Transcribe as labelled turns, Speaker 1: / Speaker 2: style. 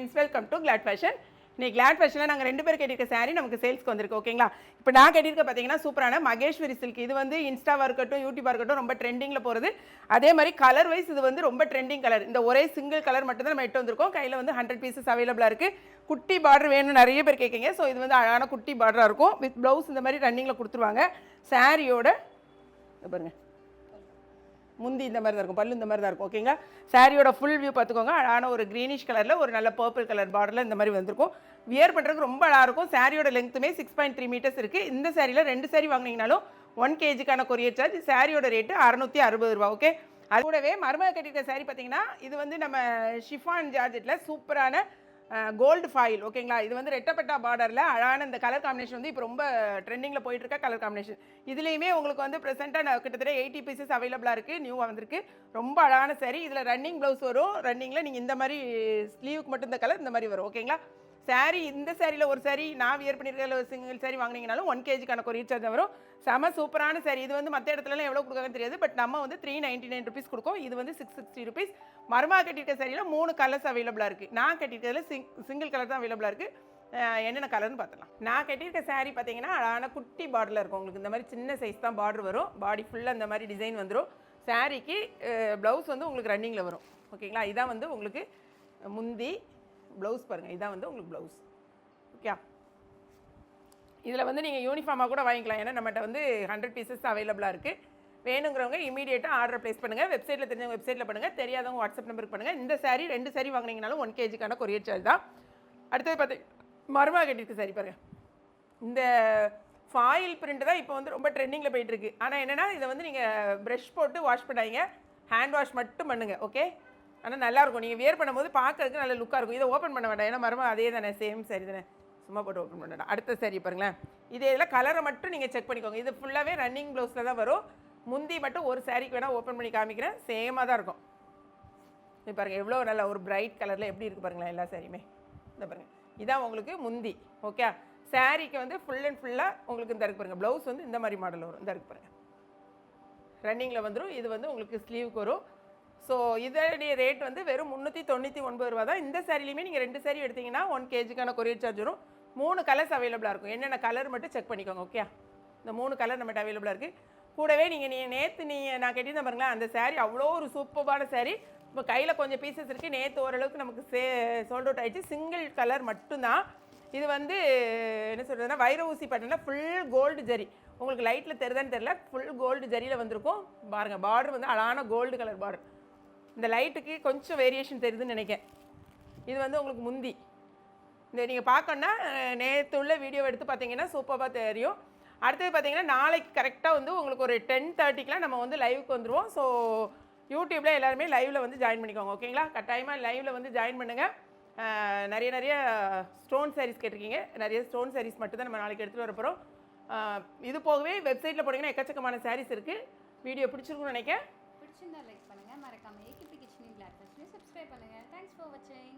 Speaker 1: Friends, welcome to Glad Fashion. இன்னைக்கு கிளாட் ஃபேஷனில் நாங்கள் 2 பேர் கட்டியிருக்க சாரீ நமக்கு சேல்ஸ்க்கு வந்திருக்கு. ஓகேங்களா? இப்போ நான் கட்டியிருக்க பார்த்தீங்கன்னா சூப்பரான மகேஸ்வரி சில்க். இது வந்து இன்ஸ்டாவாக இருக்கட்டும், யூடியூபாக இருக்கட்டும், ரொம்ப ட்ரெண்டிங்கில் போகிறது. அதே மாதிரி கலர் வைஸ் இது வந்து ரொம்ப ட்ரெண்டிங் கலர். இந்த ஒரே சிங்கிள் கலர் மட்டும் தான் நம்ம எட்டு வந்திருக்கோம். கையில் வந்து 100 பீசஸ் அவைலபிளாக இருக்குது. குட்டி பார்டர் வேணும்னு நிறைய பேர் கேட்குங்க. ஸோ இது வந்து அழகான குட்டி பார்டராக இருக்கும். வித் ப்ளவுஸ் இந்த மாதிரி ரன்னிங்கில் கொடுத்துருவாங்க. சாரியோட பாருங்க, முந்தி இந்த மாதிரி தான் இருக்கும், பல்லு இந்த மாதிரி தான் இருக்கும். ஓகேங்களா? சாரியோட ஃபுல் வியூ பார்த்துக்கோங்க. அழகான ஒரு க்ரீனிஷ் கலரில் ஒரு நல்ல பர்பிள் கலர் பார்டரில் இந்த மாதிரி வந்திருக்கும். வியர் பண்ணுறதுக்கு ரொம்ப அழகாக இருக்கும். சாரியோட லெங்த்துமே 6.3 மீட்டர்ஸ் இருக்குது. இந்த சாரியில் 2 சாரி வாங்கினீங்கனாலும் 1 kgக்கான கொரியர் சார்ஜ். சாரியோட ரேட்டு 660 ரூபா. ஓகே, அது கூடவே மருமக கட்டியிருக்க சாரி பார்த்தீங்கன்னா இது வந்து நம்ம ஷிஃபான் ஜார்ஜெட்டில் சூப்பரான கோல்டு ஃபாயில். ஓகேங்களா? இது வந்து ரெட்டப்பட்டா பார்டரில் அழகான இந்த கலர் காம்பினேஷன் வந்து இப்போ ரொம்ப ட்ரெண்டிங்கில் போயிட்டு இருக்க கலர் காம்பினேஷன். இதுலேயுமே உங்களுக்கு வந்து ப்ரெசென்ட்டாக கிட்டத்தட்ட 80 பீசஸ் அவைலபிளாக இருக்குது. நியூவாக வந்திருக்கு. ரொம்ப அழகான சாரி. இதில் ரன்னிங் ப்ளவுஸ் வரும். ரன்னிங்கில் நீங்கள் இந்த மாதிரி ஸ்லீவுக்கு மட்டும் இந்த கலர் இந்த மாதிரி வரும். ஓகேங்களா? சாரி இந்த சாரியில் ஒரு சாரி நான் வியர் பண்ணியிருக்க ஒரு சிங்கிள் சாரி வாங்கினீங்கனாலும் 1 kgக்கான கொரியர் சார்ஜ் வரும். செம சூப்பரான சாரி. இது வந்து மற்ற இடத்துலலாம் எவ்வளோ கொடுக்காங்கன்னு தெரியாது. பட் நம்ம வந்து 399 ருபீஸ் கொடுக்கும். இது வந்து 660 ருபீஸ். மருமக கட்டியிருக்க சாரியில் 3 கலர்ஸ் அவைலபிளாக இருக்குது. நான் கட்டியிருக்கிறதுல சிங்கிள் கலர் தான் அவைலபிளாக இருக்குது. என்னென்ன கலர்னு பார்த்தலாம். நான் கட்டியிருக்க சாரி பார்த்தீங்கன்னா அழகான குட்டி பார்டரில் இருக்கும். உங்களுக்கு இந்த மாதிரி சின்ன சைஸ் தான் பார்டர் வரும். பாடி ஃபுல்லாக இந்த மாதிரி டிசைன் வந்துடும். சாரிக்கு ப்ளவுஸ் வந்து உங்களுக்கு ரன்னிங்கில் வரும். ஓகேங்களா? இதான் வந்து உங்களுக்கு முந்தி. ப்ளவுஸ் பாருங்கள், இதான் வந்து உங்களுக்கு ப்ளவுஸ். ஓகே, இதில் வந்து நீங்கள் யூனிஃபார்மாக கூட வாங்கிக்கலாம். ஏன்னா நம்மகிட்ட வந்து 100 பீசஸ் அவைலபிளாக இருக்குது. வேணுங்கிறவங்க இமீடியட்டாக ஆர்டர் ப்ளேஸ் பண்ணுங்கள். வெப்சைட்டில் தெரிஞ்சவங்க வெப்சைட்டில் பண்ணுங்கள். தெரியாதவங்க வாட்ஸ்அப் நம்பருக்கு பண்ணுங்கள். இந்த சாரி 2 சாரி வாங்கினீங்கனாலும் 1 kgக்கான கொரியர் சார்ஜ் தான். அடுத்தது பார்த்து மருமக கட்டியிருக்கு சாரி பாருங்கள். இந்த ஃபாயில் பிரிண்ட் தான் இப்போ வந்து ரொம்ப ட்ரெண்டிங்கில் போயிட்டுருக்கு. ஆனால் என்னென்னா இதை வந்து நீங்கள் ப்ரஷ் போட்டு வாஷ் பண்ணாதீங்க, ஹேண்ட் வாஷ் மட்டும் பண்ணுங்கள். ஓகே, ஆனால் நல்லாயிருக்கும். நீங்கள் வியர் பண்ணும்போது பார்க்கறதுக்கு நல்ல லுக்காக இருக்கும். இதை ஓப்பன் பண்ண வேண்டாம், ஏன்னா மருமக அதே தானே, சேம் சாரி தானே, சும்மா போட்டு ஓப்பன் பண்ண வேண்டாம். அடுத்த சாரி பாருங்களேன். இதே இதில் கலரை மட்டும் நீங்கள் செக் பண்ணிக்கோங்க. இது ஃபுல்லாகவே ரன்னிங் ப்ளவுஸில் தான் வரும். முந்தி மட்டும் ஒரு சாரிக்கு வேணால் ஓப்பன் பண்ணி காமிக்கிறேன். சேமாக தான் இருக்கும். இது பாருங்கள் எவ்வளோ நல்ல ஒரு பிரைட் கலரில் எப்படி இருக்குது பாருங்களேன் எல்லா சாரியுமே. இந்த பாருங்கள், இதான் உங்களுக்கு முந்தி. ஓகே, சாரிக்கு வந்து ஃபுல் அண்ட் ஃபுல்லாக உங்களுக்கு இந்த இருக்கு பாருங்கள். ப்ளவுஸ் வந்து இந்த மாதிரி மாடல் வரும். இந்த இருக்கு பாருங்கள், ரன்னிங்கில் வந்துடும். இது வந்து உங்களுக்கு ஸ்லீவுக்கு வரும். ஸோ இதோடைய ரேட் வந்து வெறும் 399 ரூபா தான். இந்த சாரிலையுமே நீங்கள் 2 சாரி எடுத்திங்கன்னா 1 kgக்கான கொரியர் சார்ஜ் வரும். 3 கலர்ஸ் அவைலபிளாக இருக்கும். என்னென்ன கலர் மட்டும் செக் பண்ணிக்கோங்க. ஓகே, இந்த 3 கலர் நம்மகிட்ட அவைலபிளாக இருக்குது. கூடவே நீங்கள் நேற்று நான் கேட்டிருந்தேன் பாருங்களேன், அந்த சாரி அவ்வளோ ஒரு சூப்பரான சாரி. இப்போ கையில் கொஞ்சம் பீசஸ் இருக்குது. நேற்று ஓரளவுக்கு நமக்கு சோல்ட் அவுட் ஆகிடுச்சு. சிங்கிள் கலர் மட்டும்தான். இது வந்து என்ன சொல்கிறதுனா வைர ஊசி பட்டனில் ஃபுல் கோல்டு ஜரி. உங்களுக்கு லைட்டில் தெரியுதான்னு தெரியல, ஃபுல் கோல்டு ஜரியில் வந்திருக்கும். பாருங்கள், பார்டர் வந்து அழகான கோல்டு கலர் பார்டர். இந்த லைட்டுக்கு கொஞ்சம் வேரியேஷன் தெரியுதுன்னு நினைக்கிறேன். இது வந்து உங்களுக்கு முந்தி. இந்த நீங்கள் பார்க்கணுன்னா நேற்று உள்ள வீடியோ எடுத்து பார்த்தீங்கன்னா சூப்பராக தெரியும். அடுத்தது பார்த்தீங்கன்னா நாளைக்கு கரெக்டாக வந்து உங்களுக்கு ஒரு 10:30க்குலாம் நம்ம வந்து லைவுக்கு வந்துடுவோம். ஸோ யூடியூப்பில் எல்லாருமே லைவில் வந்து ஜாயின் பண்ணிக்கோங்க. ஓகேங்களா? கட்டாயமாக லைவில் வந்து ஜாயின் பண்ணுங்கள். நிறைய ஸ்டோன் சாரீஸ் கேட்டிருக்கீங்க. நிறைய ஸ்டோன் சாரீஸ் மட்டும் தான் நம்ம நாளைக்கு எடுத்துகிட்டு வர போகிறோம். இது போகவே வெப்சைட்டில் போனீங்கன்னா எக்கச்சக்கமான சாரீஸ் இருக்குது. வீடியோ பிடிச்சிருக்குன்னு நினைக்கிறேன்.
Speaker 2: பிடிச்சிருந்தா லைக் பண்ணுங்கள். மறக்காமல் ஏகேபி கிச்சன் கிளாட் ஃபேஷனை சப்ஸ்கிரைப் பண்ணுங்கள். தேங்க்ஸ் ஃபார் வாட்சிங்.